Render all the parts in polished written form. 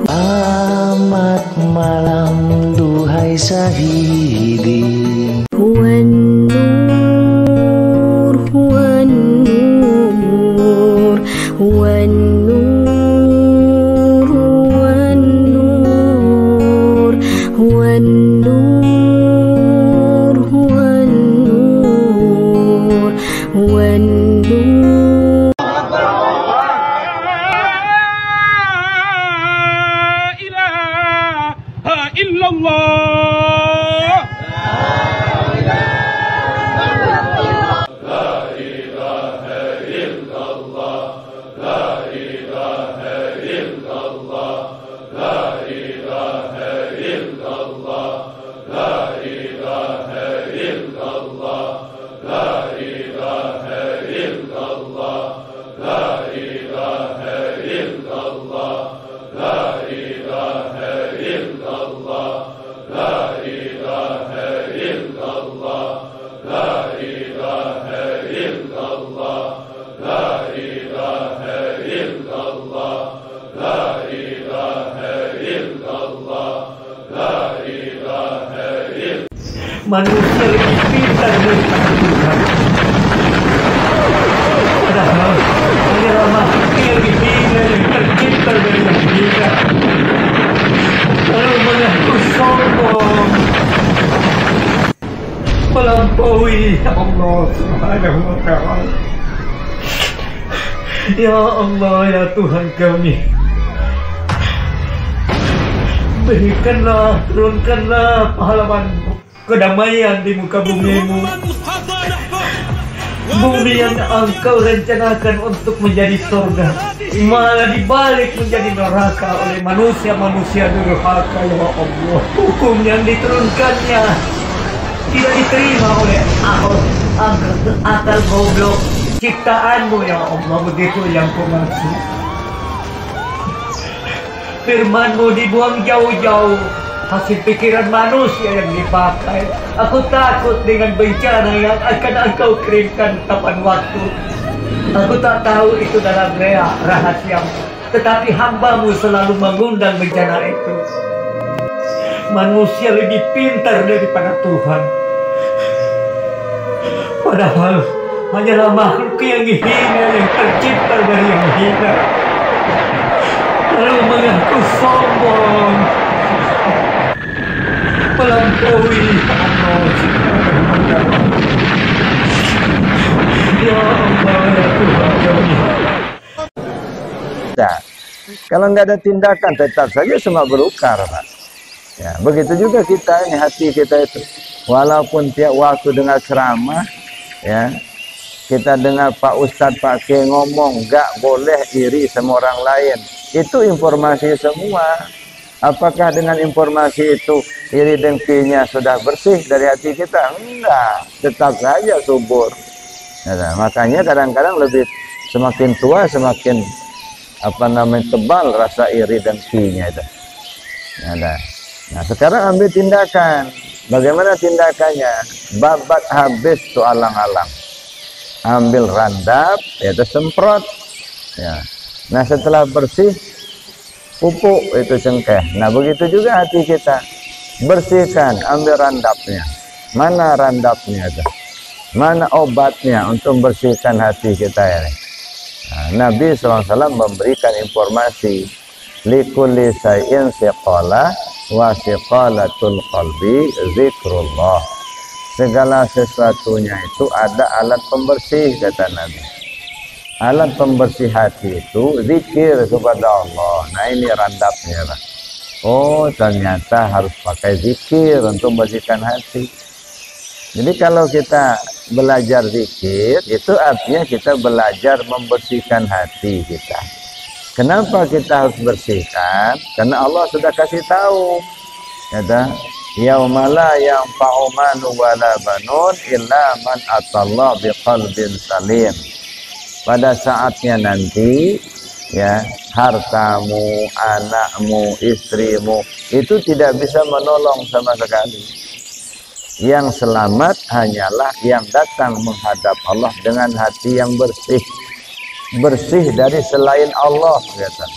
Amat malam duhai sahidi, manusia lebih pintar daripada Tuhan. Padahal hanyalah makhluk yang hina yang tercipta dari yang hina. Lalu mengaku sombong, melampaui Allah Subhanahu wa Ta'ala. Ya Allah, ya Tuhan kami, berikanlah, turunkanlah pahlawan kedamaian di muka bumi-Mu, bumi yang Engkau rencanakan untuk menjadi surga malah dibalik menjadi neraka oleh manusia-manusia durhaka. Ya Allah, hukum yang diturunkannya tidak diterima oleh akal goblok ciptaan-Mu. Ya Allah, begitu yang Ku maksud. Firman-Mu dibuang jauh-jauh, hasil pikiran manusia yang dipakai. Aku takut dengan bencana yang akan Engkau kirimkan kapan waktu. Aku tak tahu itu dalam rahasia, tetapi hamba-Mu selalu mengundang bencana itu. Manusia lebih pintar daripada Tuhan, padahal hanyalah makhluk yang hina yang tercipta dari yang hina. Lalu mengaku sombong, melampaui Allah. Ya Allah, ya Tuhan kami. Nah, kalau nggak ada tindakan tetap saja semua berukar, Pak. Ya, begitu juga kita ini, hati kita itu, walaupun tiap waktu dengar ceramah, ya, kita dengar Pak Ustadz, Pak Kiai ngomong nggak boleh iri sama orang lain, itu informasi semua. Apakah dengan informasi itu iri dengkinya sudah bersih dari hati kita? Enggak, tetap saja subur. Nah, makanya kadang-kadang lebih semakin tua semakin tebal rasa iri dengkinya itu. Nah, sekarang ambil tindakan. Bagaimana tindakannya? Babat habis tuh alang-alang. Ambil randap, yaitu semprot. Ya. Nah, setelah bersih, pupuk itu cengkeh. Nah, begitu juga hati kita. Bersihkan, ambil randapnya. Mana randapnya itu? Mana obatnya untuk membersihkan hati kita ini? Nah, Nabi SAW memberikan informasi. Likulli syai'in siqalah wa siqalatul qalbi zikrullah. Segala sesuatunya itu ada alat pembersih, kata Nabi. Alat pembersih hati itu zikir kepada Allah. Nah, ini randapnya, Pak. Oh, ternyata harus pakai zikir untuk membersihkan hati. Jadi kalau kita belajar zikir, itu artinya kita belajar membersihkan hati kita. Kenapa kita harus bersihkan? Karena Allah sudah kasih tahu. Kata, yauma la yanfa'u malun wala banun illa man atallah biqalbin salim. Pada saatnya nanti, ya, hartamu, anakmu, istrimu itu tidak bisa menolong sama sekali. Yang selamat hanyalah yang datang menghadap Allah dengan hati yang bersih. bersih dari selain Allah, kata.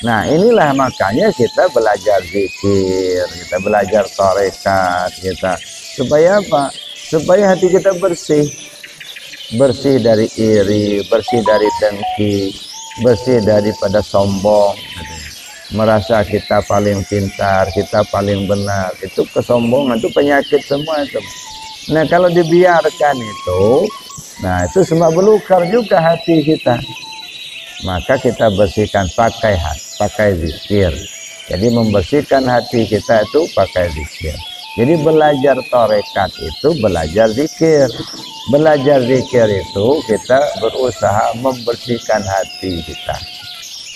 Nah, inilah makanya kita belajar zikir, kita belajar tarekat, kita supaya apa? Supaya hati kita bersih. Bersih dari iri, bersih dari dengki, bersih daripada sombong. Merasa kita paling pintar, kita paling benar. Itu kesombongan, itu penyakit semua itu. Nah, kalau dibiarkan itu, nah itu semua belukar juga hati kita. Maka kita bersihkan pakai hati, pakai zikir. Jadi membersihkan hati kita itu pakai zikir. Jadi belajar tarekat itu belajar zikir. Belajar zikir itu kita berusaha membersihkan hati kita.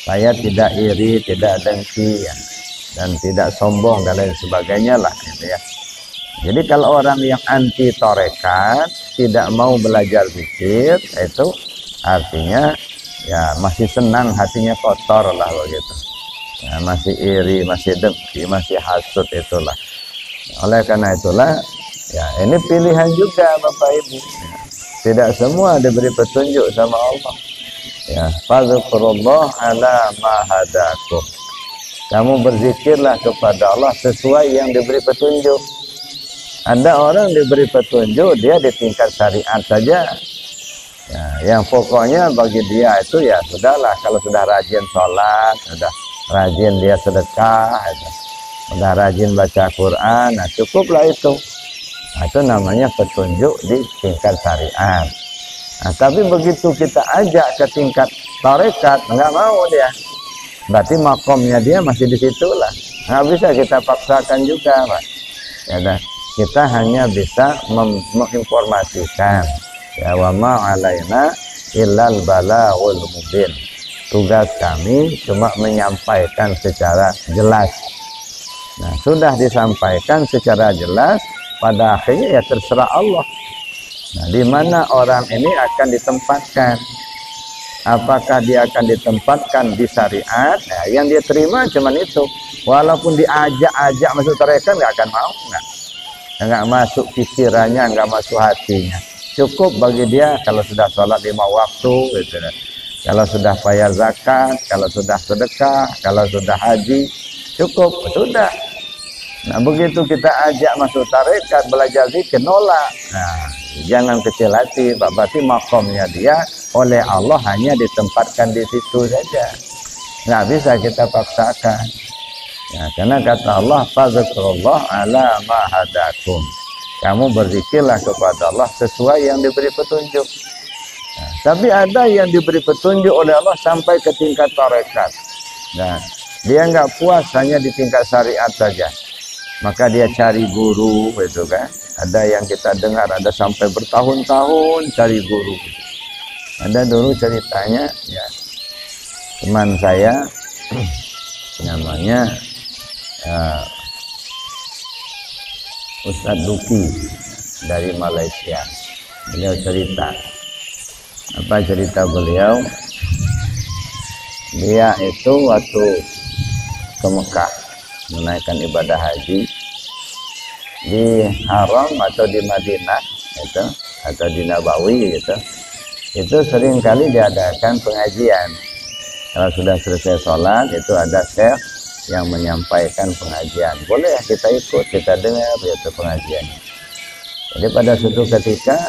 Supaya tidak iri, tidak dengki, ya, dan tidak sombong dan lain sebagainya lah, gitu ya. Jadi kalau orang yang anti tarekat, tidak mau belajar zikir, itu artinya ya masih senang, hatinya kotor lah begitu. Ya, masih iri, masih dengki, masih hasut itulah. Oleh karena itulah, ya ini pilihan juga Bapak Ibu. Ya, tidak semua diberi petunjuk sama Allah. Ya, fadzukurullah ala ma hadakum. Kamu berzikirlah kepada Allah sesuai yang diberi petunjuk. Ada orang diberi petunjuk, dia di tingkat syariat saja. Ya, yang pokoknya bagi dia itu ya sudahlah, kalau sudah rajin sholat, sudah rajin dia sedekah, sudah rajin baca Quran, nah cukuplah itu. Nah, itu namanya petunjuk di tingkat syariat. Nah, tapi begitu kita ajak ke tingkat tarekat, nggak mau dia. Berarti makomnya dia masih di situ lah. Nggak bisa kita paksakan juga, Pak. Ya, dah. Kita hanya bisa menginformasikan. Ya, wa ma alaina illal balaghul mubin. Tugas kami cuma menyampaikan secara jelas. Nah, sudah disampaikan secara jelas, pada akhirnya ya terserah Allah. Nah, di mana orang ini akan ditempatkan? Apakah dia akan ditempatkan di syariat? Nah, yang dia terima cuma itu. Walaupun diajak-ajak masuk tarekat nggak akan mau, nggak masuk pikirannya, nggak masuk hatinya. Cukup bagi dia kalau sudah sholat 5 waktu, gitu. Kalau sudah bayar zakat, kalau sudah sedekah, kalau sudah haji, cukup, sudah. Nah, begitu kita ajak masuk tarekat, belajar zikir, nolak. Nah, jangan kecil hati, Pak. Berarti makomnya dia oleh Allah hanya ditempatkan di situ saja. Nggak bisa kita paksakan. Ya, karena kata Allah, fadzukurullah ala ma hadakum. Kamu berzikirlah kepada Allah sesuai yang diberi petunjuk. Nah, tapi ada yang diberi petunjuk oleh Allah sampai ke tingkat tarekat. Nah, dia nggak puas hanya di tingkat syariat saja. Maka dia cari guru, itu kan. Ada yang kita dengar, ada sampai bertahun-tahun cari guru. Ada dulu ceritanya, ya, teman saya, namanya Ustadz Duki dari Malaysia. Beliau cerita. Apa cerita beliau? Dia itu waktu ke Mekah menaikkan ibadah haji di Haram atau di Madinah itu, atau di Nabawi gitu, itu sering kali diadakan pengajian. Kalau sudah selesai sholat itu ada syekh yang menyampaikan pengajian. Boleh kita ikut, kita dengar itu pengajian. Jadi pada suatu ketika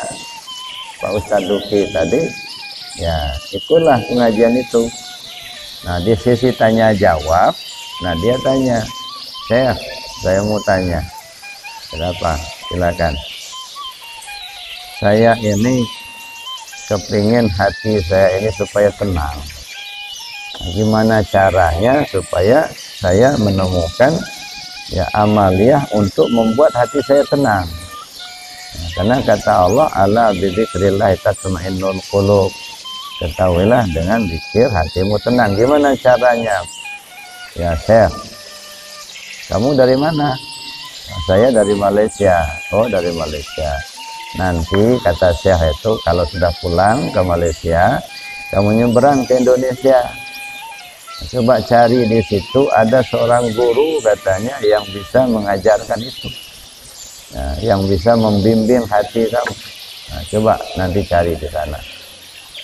Pak Ustadz Duki tadi ya ikutlah pengajian itu. Nah, di sisi tanya jawab, nah dia tanya, saya mau tanya. Kenapa? Silakan. Saya ini kepingin hati saya ini supaya tenang. Gimana caranya supaya saya menemukan ya amaliyah untuk membuat hati saya tenang? Nah, karena kata Allah, ala bidzikrillah tatma'innul qulub. Ketahuilah dengan zikir hatimu tenang. Gimana caranya? Ya, Syekh, kamu dari mana? Nah, saya dari Malaysia. Oh, dari Malaysia. Nanti kata Syekh itu kalau sudah pulang ke Malaysia, kamu nyebrang ke Indonesia. Coba cari di situ ada seorang guru katanya yang bisa mengajarkan itu. Nah, yang bisa membimbing hati kamu. Nah, coba nanti cari di sana.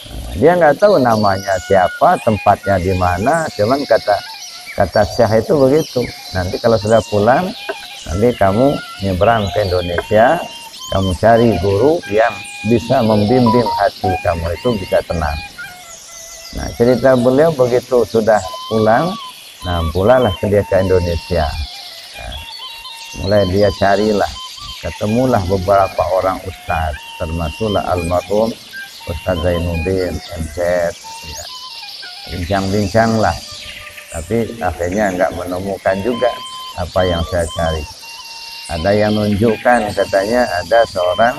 Nah, Dia nggak tahu namanya siapa, tempatnya di mana, cuman kata Syekh itu begitu. Nanti kalau sudah pulang, nanti kamu nyebrang ke Indonesia, kamu cari guru yang bisa membimbing hati kamu itu bisa tenang. Nah, cerita beliau begitu sudah pulang, nah pulanglah dia ke Indonesia. Nah, mulai dia carilah, ketemulah beberapa orang ustadz, termasuklah almarhum Ustadz Zainuddin MZ, ya. Bincang-bincang lah, tapi akhirnya nggak menemukan juga apa yang saya cari. Ada yang menunjukkan katanya ada seorang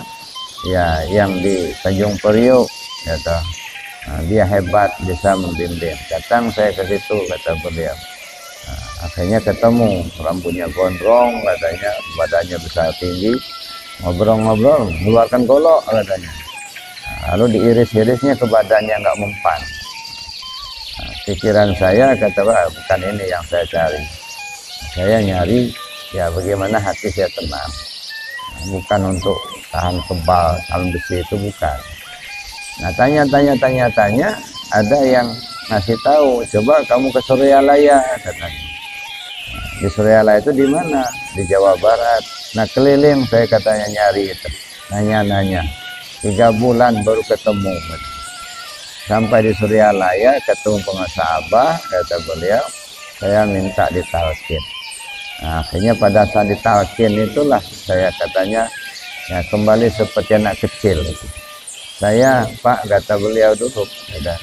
ya yang di Tanjung Priok, gitu. Nah, dia hebat, bisa membimbing. Datang saya ke situ, kata beliau. Nah, akhirnya ketemu, rambutnya gondrong, katanya badannya besar tinggi, ngobrol-ngobrol, mengeluarkan golok, katanya. Nah, lalu diiris-irisnya ke badannya nggak mempan. Nah, pikiran saya kata, bukan ini yang saya cari. Saya nyari ya bagaimana hati saya tenang. Nah, bukan untuk tahan kebal, tahan besi, itu bukan. Nah, tanya, ada yang ngasih tahu, coba kamu ke Suryalaya, katanya. Nah, di Suryalaya itu di mana? Di Jawa Barat. Nah, keliling saya katanya nyari itu, nanya-nanya. 3 bulan baru ketemu. Sampai di Suryalaya ketemu pengusaha Abah, kata beliau, saya minta ditalkin. Nah, akhirnya pada saat ditalkin itulah saya katanya ya kembali seperti anak kecil. Saya, Pak, kata beliau dulu, ya,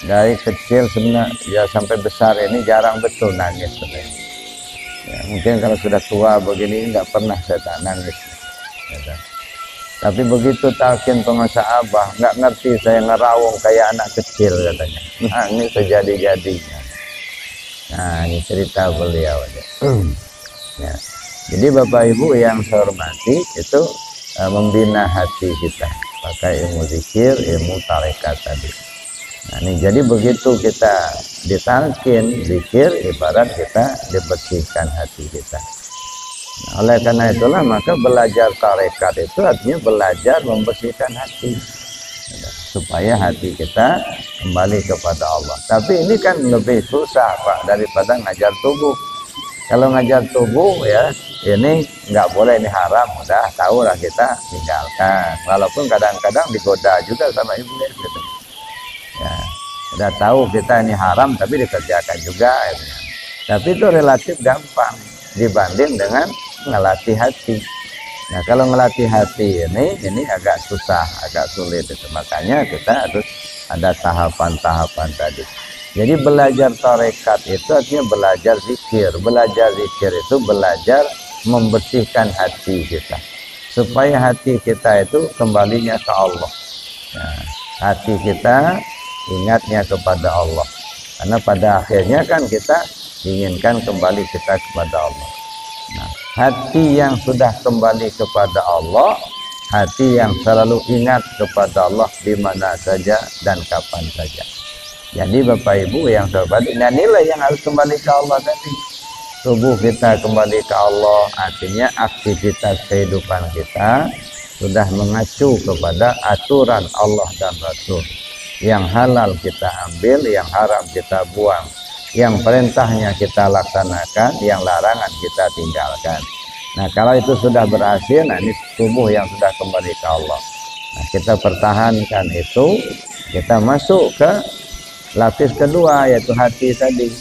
dari kecil sebenarnya ya sampai besar ini jarang betul nangis. Ya, mungkin kalau sudah tua begini nggak pernah saya tak nangis. Ya, tapi begitu talkin pengusaha Abah, nggak ngerti saya ngerawung kayak anak kecil katanya. Nangis sejadi-jadinya. Nah, ini cerita beliau. Ya. Jadi Bapak Ibu yang saya hormati itu membina hati kita pakai ilmu zikir, ilmu tarekat tadi. Nah, ini jadi begitu kita ditalkin zikir, ibarat kita dibersihkan hati kita. Nah, oleh karena itulah maka belajar tarekat itu artinya belajar membersihkan hati supaya hati kita kembali kepada Allah. Tapi ini kan lebih susah, Pak, daripada ngajar tubuh. Kalau ngajar tubuh ya ini nggak boleh, ini haram, udah tahu lah kita tinggalkan. Walaupun kadang-kadang digoda juga sama iblis gitu. Ya, udah tahu kita ini haram tapi dikerjakan juga. Gitu. Tapi itu relatif gampang dibanding dengan ngelatih hati. Nah, kalau ngelatih hati ini agak susah, agak sulit itu. Makanya kita harus ada tahapan-tahapan tadi. Jadi belajar tarekat itu artinya belajar zikir. Belajar zikir itu belajar membersihkan hati kita supaya hati kita itu kembalinya ke Allah. Nah, hati kita ingatnya kepada Allah, karena pada akhirnya kan kita inginkan kembali kita kepada Allah. Nah, hati yang sudah kembali kepada Allah, hati yang selalu ingat kepada Allah di mana saja dan kapan saja. Jadi Bapak Ibu yang saya hormati, nah nilai yang harus kembali ke Allah tadi. Tubuh kita kembali ke Allah, artinya aktivitas kehidupan kita sudah mengacu kepada aturan Allah dan Rasul. Yang halal kita ambil, yang haram kita buang. Yang perintahnya kita laksanakan, yang larangan kita tinggalkan. Nah, kalau itu sudah berhasil, nah ini tubuh yang sudah kembali ke Allah. Nah, kita pertahankan itu, kita masuk ke lapis kedua, yaitu hati tadi.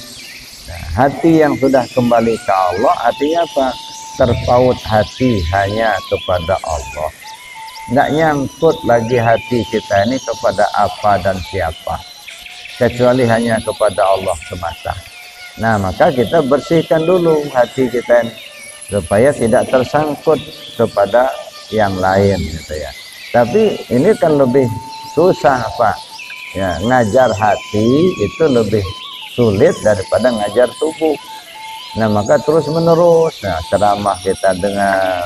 Nah, hati yang sudah kembali ke Allah artinya apa? Terpaut hati hanya kepada Allah. Nggak nyangkut lagi hati kita ini kepada apa dan siapa, kecuali hanya kepada Allah semata. Nah, maka kita bersihkan dulu hati kita ini supaya tidak tersangkut kepada yang lain gitu ya. Tapi ini kan lebih susah, Pak. Ya, ngajar hati itu lebih sulit daripada ngajar tubuh. Nah, maka terus menerus ceramah kita dengar.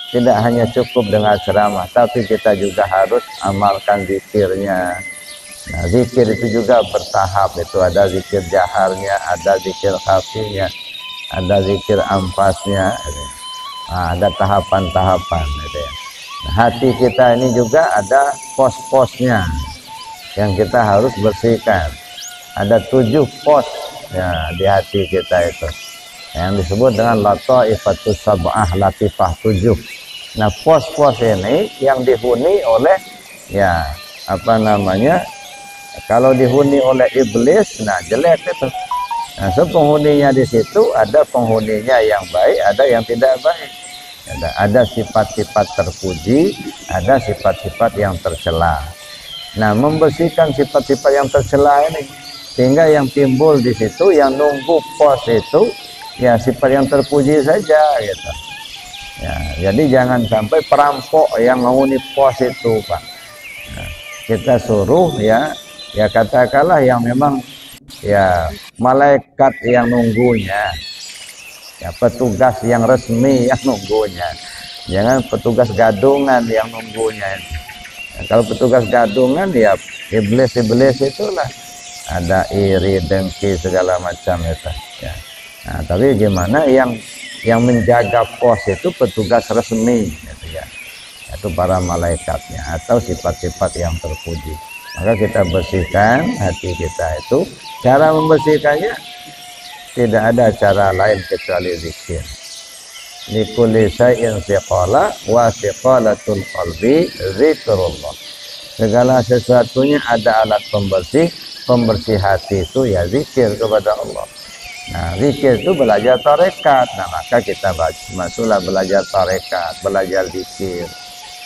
Tidak hanya cukup dengan ceramah, tapi kita juga harus amalkan zikirnya. Nah, zikir itu juga bertahap, itu ada zikir jaharnya, ada zikir khafinya, ada zikir ampasnya. Nah, ada tahapan-tahapan gitu ya. Nah, hati kita ini juga ada pos-posnya. yang kita harus bersihkan. Ada 7 pos ya di hati kita itu yang disebut dengan lataifatus sab'ah, latifah 7. Nah, pos-pos ini yang dihuni oleh ya apa namanya, kalau dihuni oleh iblis, nah jelek itu. Nah, so penghuninya di situ ada penghuninya yang baik, ada yang tidak baik. Ada sifat-sifat terpuji, ada sifat-sifat yang tercela. Nah, membersihkan sifat-sifat yang tercela ini, sehingga yang timbul di situ, yang nunggu pos itu, ya sifat yang terpuji saja, gitu. Ya, jadi jangan sampai perampok yang menghuni pos itu, Pak. Nah, kita suruh ya katakanlah yang memang ya malaikat yang nunggunya, ya petugas yang resmi yang nunggunya, jangan petugas gadungan yang nunggunya. Nah, kalau petugas gadungan ya iblis itulah, ada iri, dengki, segala macam itu ya. Nah, tapi gimana yang menjaga pos itu petugas resmi gitu ya, itu para malaikatnya atau sifat-sifat yang terpuji. Maka kita bersihkan hati kita itu. Cara membersihkannya tidak ada cara lain kecuali zikir. Likulli syai'in siqala wa siqalatul qalbi zikrullah. Segala sesuatunya ada alat pembersih. Pembersih hati itu ya zikir kepada Allah. Nah, zikir itu belajar tarekat. Nah, maka kita masuklah belajar tarekat, belajar zikir.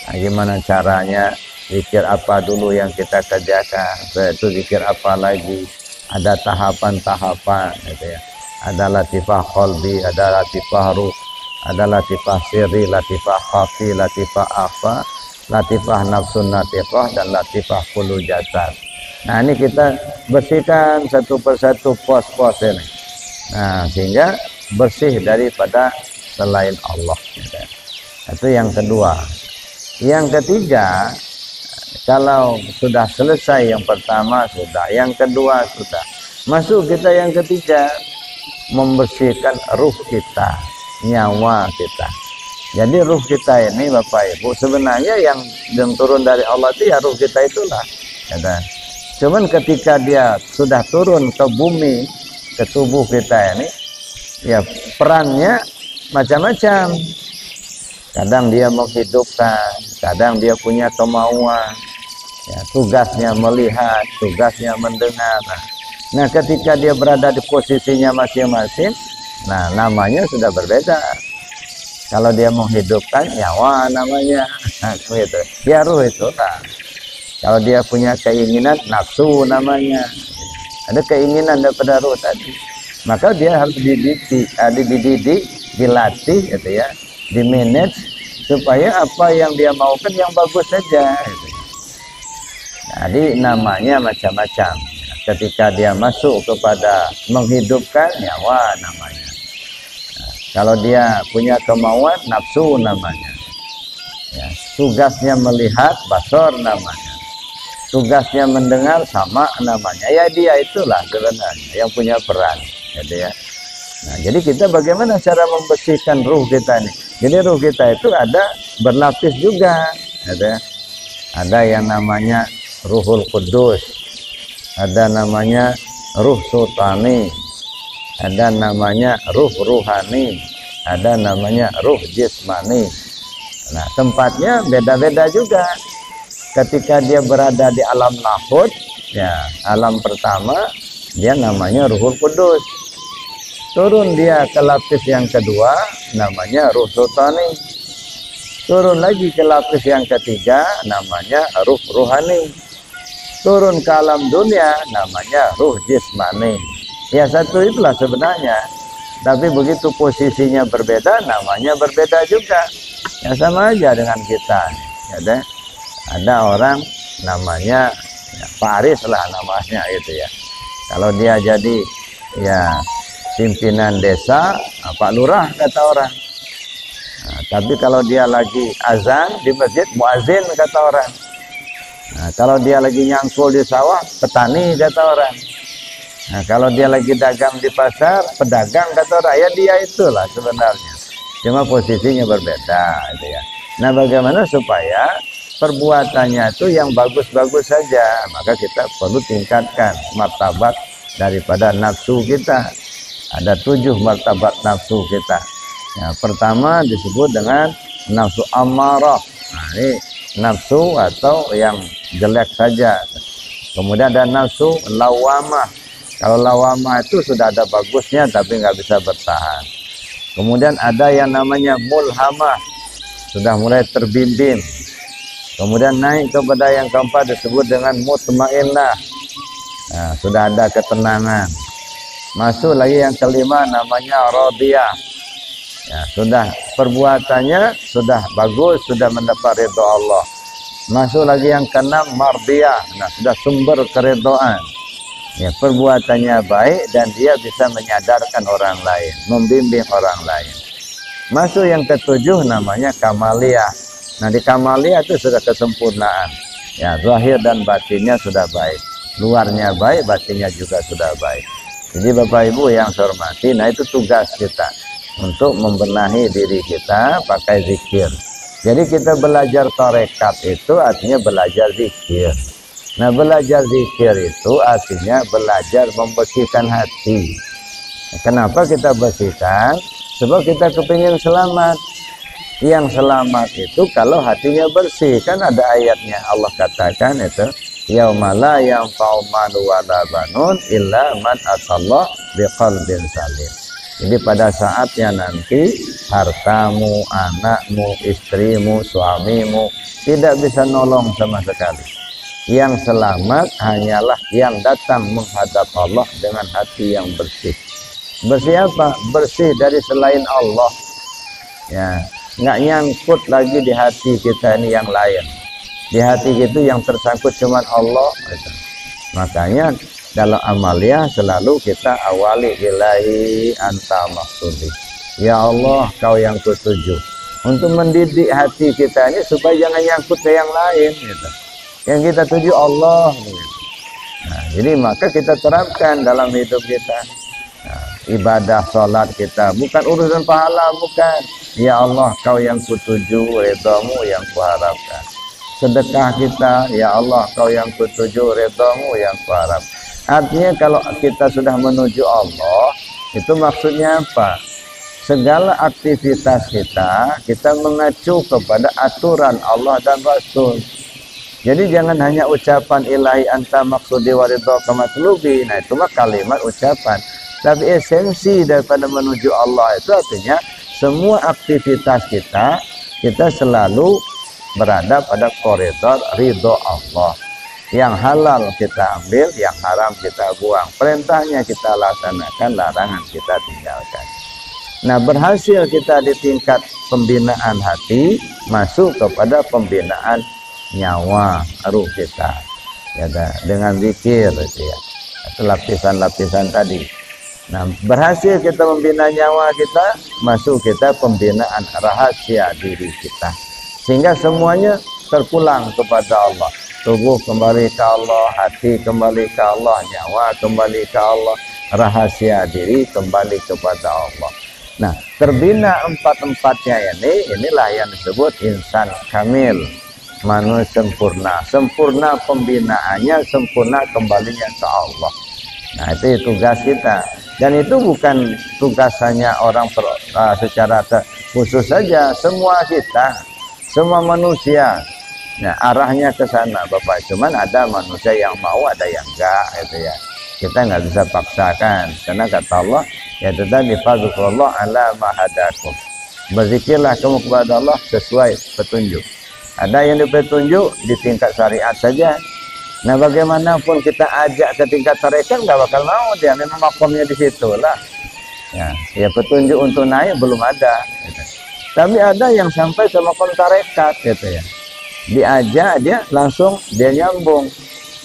Nah, gimana caranya? Zikir apa dulu yang kita kerjakan? Setelah itu zikir apa lagi? Ada tahapan-tahapan gitu ya. Ada latifah qalbi, ada latifah ruh, ada latifah sirri, latifah khafi, latifah afa, latifah nafsun natiqah, dan latifah qulu jasad. Nah, ini kita bersihkan satu persatu pos-pos ini. Nah, sehingga bersih daripada selain Allah. Itu yang kedua. Yang ketiga, kalau sudah selesai yang pertama sudah, yang kedua sudah, masuk kita yang ketiga, membersihkan ruh kita, nyawa kita. Jadi ruh kita ini Bapak Ibu sebenarnya yang turun dari Allah itu ya ruh kita itulah. Cuman ketika dia sudah turun ke bumi, ke tubuh kita ini, ya perannya macam-macam. Kadang dia menghidupkan, kadang dia punya kemauan, ya, tugasnya melihat, tugasnya mendengar. Nah, ketika dia berada di posisinya masing-masing, nah namanya sudah berbeda. Kalau dia menghidupkan, nyawa namanya, nah, gitu. Dia ruh itu. Nah, kalau dia punya keinginan, nafsu namanya. Ada keinginan daripada ruh tadi. Maka dia harus dididik, dilatih, gitu ya, dimanage supaya apa yang dia maukan yang bagus saja. Gitu. Jadi namanya macam-macam. Ketika dia masuk kepada menghidupkan, nyawa namanya. Nah, kalau dia punya kemauan, nafsu namanya. Ya, tugasnya melihat, basar namanya. Tugasnya mendengar, sama namanya. Ya dia itulah sebenarnya yang punya peran, gitu ya. Nah, jadi kita bagaimana cara membersihkan ruh kita ini? Jadi ruh kita itu ada berlapis juga, gitu ya. Ada yang namanya Ruhul Kudus, ada namanya ruh sultani, ada namanya ruh ruhani, ada namanya ruh jismani. Nah, tempatnya beda-beda juga. Ketika dia berada di alam lahud, ya alam pertama, dia namanya Ruhul Kudus. Turun dia ke lapis yang kedua, namanya ruh sultani. Turun lagi ke lapis yang ketiga, namanya ruh ruhani. Turun ke alam dunia, namanya ruh jismani. Ya satu itulah sebenarnya. Tapi begitu posisinya berbeda, namanya berbeda juga. Ya sama aja dengan kita. Ya, ada orang namanya ya, Paris lah namanya itu ya. Kalau dia jadi ya pimpinan desa, Pak Lurah kata orang. Nah, tapi kalau dia lagi azan di masjid, muazin kata orang. Nah, kalau dia lagi nyangkul di sawah, petani kata orang. Nah, kalau dia lagi dagang di pasar, pedagang kata orang. Ya dia itulah sebenarnya. Cuma posisinya berbeda gitu ya. Nah, bagaimana supaya perbuatannya itu yang bagus-bagus saja, maka kita perlu tingkatkan martabat daripada nafsu kita. Ada 7 martabat nafsu kita. Ya, pertama disebut dengan nafsu amarah. Nah, ini nafsu atau yang jelek saja. Kemudian ada nafsu lawamah. Kalau lawamah itu sudah ada bagusnya tapi nggak bisa bertahan. Kemudian ada yang namanya mulhamah, sudah mulai terbimbing. Kemudian naik kepada yang keempat disebut dengan mutmainnah. Nah, sudah ada ketenangan. Masuk lagi yang kelima namanya radiyah. Ya, sudah perbuatannya sudah bagus, sudah mendapat ridho Allah. Masuk lagi yang keenam mardiyah. Nah, sudah sumber keridhaan. Ya, perbuatannya baik dan dia bisa menyadarkan orang lain, membimbing orang lain. Masuk yang ketujuh namanya kamaliyah. Nah, di kamaliyah itu sudah kesempurnaan. Ya, zahir dan batinnya sudah baik. Luarnya baik, batinnya juga sudah baik. Jadi Bapak Ibu yang saya hormati, nah itu tugas kita untuk membenahi diri kita pakai zikir. Jadi kita belajar tarekat itu artinya belajar zikir. Nah, belajar zikir itu artinya belajar membersihkan hati. Kenapa kita bersihkan? Sebab kita kepingin selamat. Yang selamat itu kalau hatinya bersih. Kan ada ayatnya Allah katakan itu, yauma la yanfa'u malun wala banun illa man atallah biqalbin salim. Jadi pada saatnya nanti hartamu, anakmu, istrimu, suamimu tidak bisa nolong sama sekali. Yang selamat hanyalah yang datang menghadap Allah dengan hati yang bersih. Bersih apa? Bersih dari selain Allah. Ya, nggak nyangkut lagi di hati kita ini yang lain. Di hati itu yang tersangkut cuma Allah. Makanya dalam amalia selalu kita awali ilahi anta maksudi. Ya Allah, kau yang kutuju. Untuk mendidik hati kita ini supaya jangan nyangkut ke yang lain. Gitu. Yang kita tuju Allah. Gitu. Nah, jadi maka kita terapkan dalam hidup kita. Nah, ibadah, sholat kita bukan urusan pahala, bukan. Ya Allah, kau yang kutuju, ridhamu yang kuharapkan. Sedekah kita, ya Allah, kau yang kutuju, ridhamu yang kuharap. Artinya kalau kita sudah menuju Allah, itu maksudnya apa? Segala aktivitas kita mengacu kepada aturan Allah dan Rasul. Jadi jangan hanya ucapan ilahi anta maksudi wa ridhaka matlubi. Nah, itu mah kalimat ucapan. Tapi esensi daripada menuju Allah itu artinya semua aktivitas kita selalu berada pada koridor ridho Allah. Yang halal kita ambil, yang haram kita buang. Perintahnya kita laksanakan, larangan kita tinggalkan. Nah, berhasil kita di tingkat pembinaan hati, masuk kepada pembinaan nyawa ruh kita. Ya, dengan zikir itu ya. Itu lapisan-lapisan tadi. Nah, berhasil kita membina nyawa kita, masuk kita pembinaan rahasia diri kita. Sehingga semuanya terpulang kepada Allah. Tubuh kembali ke Allah, hati kembali ke Allah, nyawa kembali ke Allah, rahasia diri kembali kepada Allah. Nah, terbina empat-empatnya inilah yang disebut insan kamil, manusia sempurna. Sempurna pembinaannya, sempurna kembalinya ke Allah. Nah, itu tugas kita. Dan itu bukan tugas hanya orang secara khusus saja, semua kita, semua manusia. Nah, arahnya ke sana, Bapak. Cuman ada manusia yang mau, ada yang enggak, itu ya. Kita nggak bisa paksakan, karena kata Allah, ya tadi fadzkurullah ala ma hadakum. Berzikirlah kamu kepada Allah sesuai petunjuk. Ada yang dipetunjuk di tingkat syariat saja. Nah, bagaimanapun kita ajak ke tingkat tarekat nggak bakal mau dia, memang makomnya di situ lah. Ya petunjuk untuk naik belum ada. Gitu. Tapi ada yang sampai ke makom tarekat, gitu ya. Diajak dia langsung dia nyambung.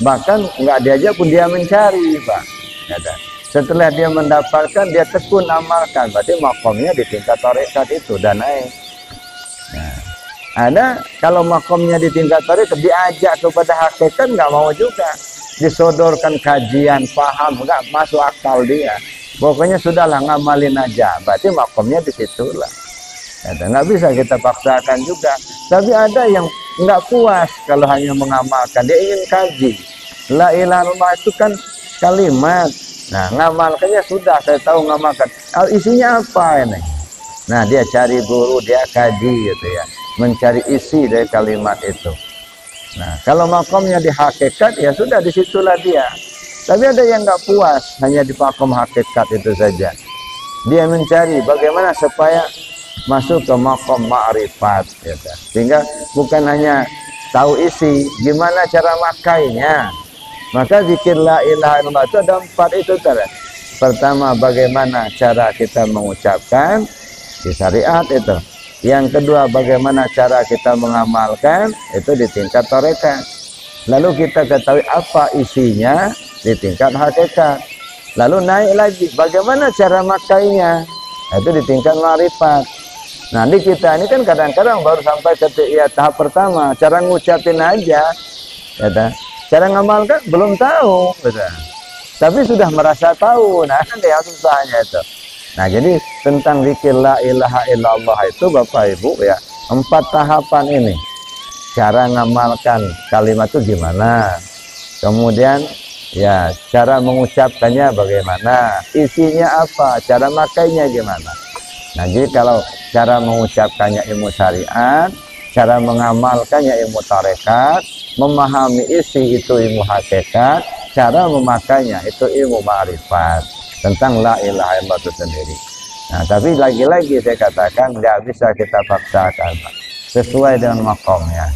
Bahkan nggak diajak pun dia mencari, Pak. Gitu. Setelah dia mendapatkan, dia tekun amalkan. Berarti makomnya di tingkat tarekat itu dan naik. Nah, ada kalau makomnya di tingkat tarekat diajak kepada hakikat nggak mau juga. Disodorkan kajian, paham, nggak masuk akal dia. Pokoknya sudahlah ngamalin aja. Berarti makomnya di situlah. Nggak bisa kita paksakan juga. Tapi ada yang nggak puas kalau hanya mengamalkan, dia ingin kaji. La ilaha illallah itu kan kalimat. Nah, ngamalkannya sudah, saya tahu ngamalkan. Isinya apa ini? Nah, dia cari guru, dia kaji gitu ya, mencari isi dari kalimat itu. Nah, kalau makomnya di hakikat, ya sudah, disitulah dia. Tapi ada yang nggak puas hanya di makom hakikat itu saja. Dia mencari bagaimana supaya masuk ke makom ma'rifat, gitu. Sehingga bukan hanya tahu isi, gimana cara makainya. Maka zikir la ilaha illallah itu ada 4 itu cara. Pertama, bagaimana cara kita mengucapkan di syariat itu. Yang kedua, bagaimana cara kita mengamalkan itu di tingkat tarekat. Lalu kita ketahui apa isinya di tingkat hakikat. Lalu naik lagi, bagaimana cara makainya itu di tingkat ma'rifat. Nah, di kita ini kan kadang-kadang baru sampai ke tahap pertama, cara ngucapin aja, ya. Cara ngamalkan belum tahu, gitu. Tapi sudah merasa tahu. Nah, kan yang susahnya itu. Nah, jadi tentang zikir la ilaha illallah itu Bapak Ibu ya, 4 tahapan ini. Cara ngamalkan kalimat itu gimana? Kemudian ya, cara mengucapkannya bagaimana? Isinya apa? Cara makainya gimana? Nah, jadi kalau cara mengucapkannya ilmu syariat, cara mengamalkannya ilmu tarekat, memahami isi itu ilmu hakikat, cara memakainya itu ilmu ma'rifat tentang la ilaha illallah itu sendiri. Nah, tapi lagi-lagi saya katakan nggak bisa kita paksakan, Pak, sesuai dengan makomnya.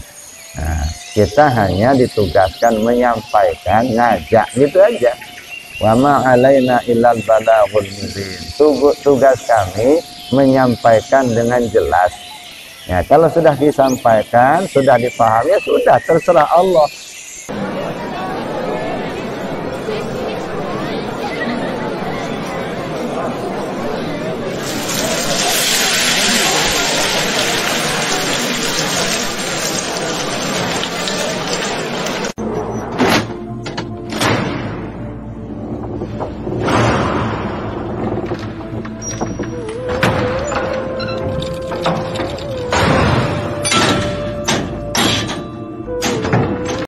Nah, kita hanya ditugaskan menyampaikan, ngajak, gitu aja. Wa ma alaina illal balaghul mubin. Tugas kami menyampaikan dengan jelas. Ya, kalau sudah disampaikan, sudah dipahami, ya sudah, terserah Allah.